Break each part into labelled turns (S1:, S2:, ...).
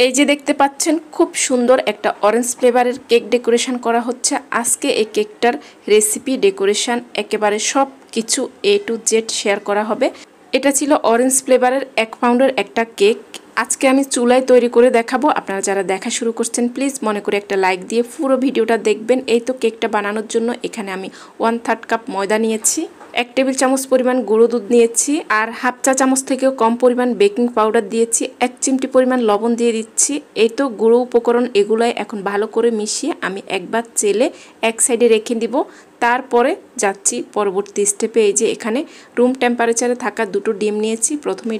S1: এই যে দেখতে পাচ্ছেন খুব সুন্দর একটা অরেঞ্জ ফ্লেভারের কেক ডেকোরেশন করা হচ্ছে। আজকে এই কেকটার রেসিপি, ডেকোরেশন একেবারে সব কিছু A to Z শেয়ার করা হবে। এটা ছিল অরেঞ্জ ফ্লেভারের 1 পাউন্ডের একটা কেক। আজকে আমি চুলায় তৈরি করে দেখাবো। আপনারা যারা দেখা শুরু করছেন প্লিজ মনে করে একটা লাইক দিয়ে পুরো ভিডিওটা দেখবেন। এই তো কেকটা বানানোর জন্য এখানে আমি 1/3 কাপ ময়দা নিয়েছি, 1 টেবিল চামচ পরিমাণ গুঁড়ো দুধ নিয়েছি, আর হাফ চা চামচ থেকেও কম পরিমাণ বেকিং পাউডার দিয়েছি, 1 চিমটি পরিমাণ লবণ দিয়ে দিচ্ছি। এই তো গুঁড়ো উপকরণ এগুলাই এখন ভালো করে মিশিয়ে আমি একবার চেলে এক সাইডে রেখে দিব। তারপরে যাচ্ছি পরবর্তী স্টেপে। এই যে এখানে রুম টেম্পারেচারে থাকা 2টো ডিম নিয়েছি। প্রথমে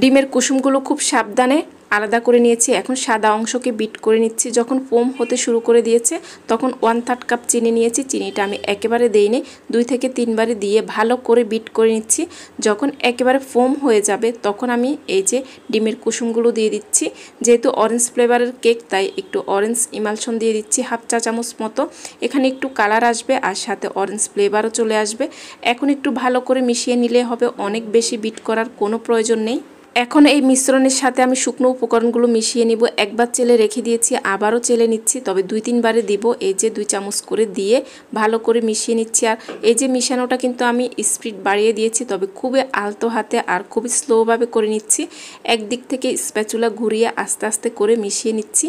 S1: ডিমের কুসুমগুলো খুব সাবধানে আলাদা করে নিয়েছি। এখন সাদা অংশকে বিট করে নিচ্ছি। যখন ফোম হতে শুরু করে দিয়েছে তখন 1/3 কাপ চিনি নিয়েছি। চিনিটা আমি একেবারে দেইনি, 2 থেকে 3 বারে দিয়ে ভালো করে বিট করে নিচ্ছি। যখন একেবারে ফোম হয়ে যাবে তখন আমি এই যে ডিমের কুসুমগুলো দিয়ে দিচ্ছি। যেহেতু অরেঞ্জ ফ্লেভারের কেক তাই একটু অরেঞ্জ ইমালশন দিয়ে দিচ্ছি হাফ চা চামচ মতো। এখানে একটু কালার আসবে আর সাথে অরেঞ্জ ফ্লেভারও চলে আসবে। এখন একটু ভালো করে মিশিয়ে নিলে হবে, অনেক বেশি বিট করার কোনো প্রয়োজন নেই। এখন এই মিশ্রণের সাথে আমি শুকনো উপকরণগুলো মিশিয়ে নিব। একবার চেলে রেখে দিয়েছি, আবারও চেলে নিচ্ছি, তবে 2-3 বারে দিব। এই যে 2 চামচ করে দিয়ে ভালো করে মিশিয়ে নিচ্ছি। আর এই যে মিশানোটা কিন্তু আমি স্পিড বাড়িয়ে দিয়েছি, তবে খুবই আলতো হাতে আর খুবই স্লোভাবে করে নিচ্ছি। একদিক থেকে স্প্যাচুলা ঘুরিয়ে আস্তে আস্তে করে মিশিয়ে নিচ্ছি।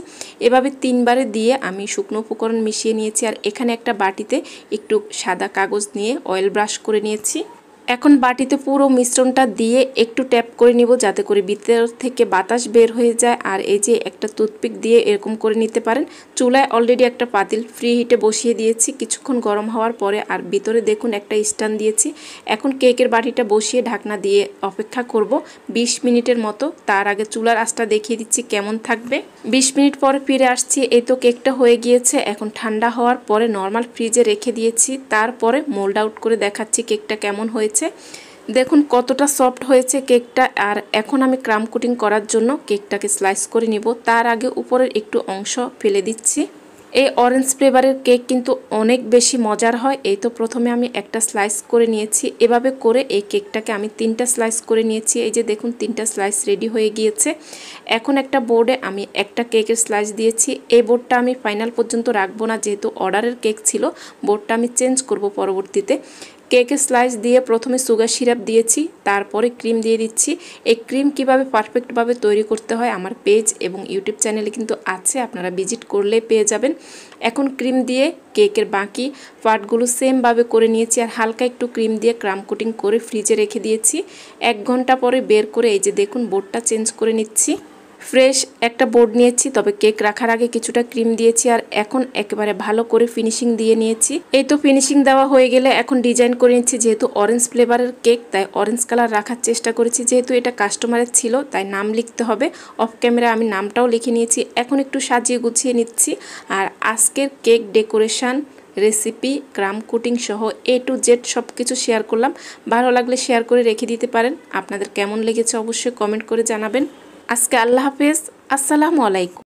S1: এভাবে 3 বারে দিয়ে আমি শুকনো উপকরণ মিশিয়ে নিয়েছি। আর এখানে একটা বাটিতে একটু সাদা কাগজ নিয়ে অয়েল ব্রাশ করে নিয়েছি। এখন বাটিতে পুরো মিশ্রণটা দিয়ে একটু ট্যাপ করে নিব যাতে করে ভিতর থেকে বাতাস বের হয়ে যায়। আর এই যে একটা টুথপিক দিয়ে এরকম করে নিতে পারেন। চুলায় অলরেডি একটা পাতিল ফ্রি হিটে বসিয়ে দিয়েছি কিছুক্ষণ গরম হওয়ার পরে। আর ভিতরে দেখুন একটা স্ট্যান্ড দিয়েছি। এখন কেকের বাটিটা বসিয়ে ঢাকনা দিয়ে অপেক্ষা করব 20 মিনিটের মতো। তার আগে চুলার আঁচটা দেখিয়ে দিচ্ছি কেমন থাকবে। 20 মিনিট পরে ফিরে আসছি। এই তো কেকটা হয়ে গিয়েছে। এখন ঠান্ডা হওয়ার পরে নর্মাল ফ্রিজে রেখে দিয়েছি। তারপরে মোল্ড আউট করে দেখাচ্ছি কেকটা কেমন হয়েছে। দেখুন কতটা সফট হয়েছে কেকটা। আর এখন আমি ক্রাম কোটিং করার জন্য কেকটাকে স্লাইস করে নিব। তার আগে উপরের একটু অংশ ফেলে দিচ্ছি। এই অরেঞ্জ ফ্লেভারের কেক কিন্তু অনেক বেশি মজার হয়। এই তো প্রথমে আমি একটা স্লাইস করে নিয়েছি। এভাবে করে এই কেকটাকে আমি 3টা স্লাইস করে নিয়েছি। এই যে দেখুন 3টা স্লাইস রেডি হয়ে গিয়েছে। এখন একটা বোর্ডে আমি একটা কেকের স্লাইস দিয়েছি। এই বোর্ডটা আমি ফাইনাল পর্যন্ত রাখবো না, যেহেতু অর্ডারের কেক ছিল। বোর্ডটা আমি চেঞ্জ করব পরবর্তীতে। কেকের স্লাইস দিয়ে প্রথমে সুগার সিরাপ দিয়েছি, তারপরে ক্রিম দিয়ে দিচ্ছি। এই ক্রিম কিভাবে পারফেক্টভাবে তৈরি করতে হয় আমার পেজ এবং ইউটিউব চ্যানেলে কিন্তু আছে, আপনারা ভিজিট করলে পেয়ে যাবেন। এখন ক্রিম দিয়ে কেকের বাকি পার্টগুলো সেমভাবে করে নিয়েছি। আর হালকা একটু ক্রিম দিয়ে ক্রাম কোটিং করে ফ্রিজে রেখে দিয়েছি। 1 ঘন্টা পরে বের করে এই যে দেখুন বোর্ডটা চেঞ্জ করে নিচ্ছি। ফ্রেশ একটা বোর্ড নিয়েছি, তবে কেক রাখার আগে কিছুটা ক্রিম দিয়েছি। আর এখন একেবারে ভালো করে ফিনিশিং দিয়ে নিয়েছি। এই তো ফিনিশিং দেওয়া হয়ে গেলে এখন ডিজাইন করে নিচ্ছি। যেহেতু অরেঞ্জ ফ্লেভারের কেক তাই অরেঞ্জ কালার রাখার চেষ্টা করেছি। যেহেতু এটা কাস্টমারের ছিল তাই নাম লিখতে হবে। অফ ক্যামেরা আমি নামটাও লিখে নিয়েছি। এখন একটু সাজিয়ে গুছিয়ে নিচ্ছি। আর আজকের কেক ডেকোরেশন রেসিপি ক্রাম কোটিং সহ A to Z সব কিছু শেয়ার করলাম। ভালো লাগলে শেয়ার করে রেখে দিতে পারেন। আপনাদের কেমন লেগেছে অবশ্যই কমেন্ট করে জানাবেন। আজকে আল্লাহ হাফেজ, আসসালামু আলাইকুম।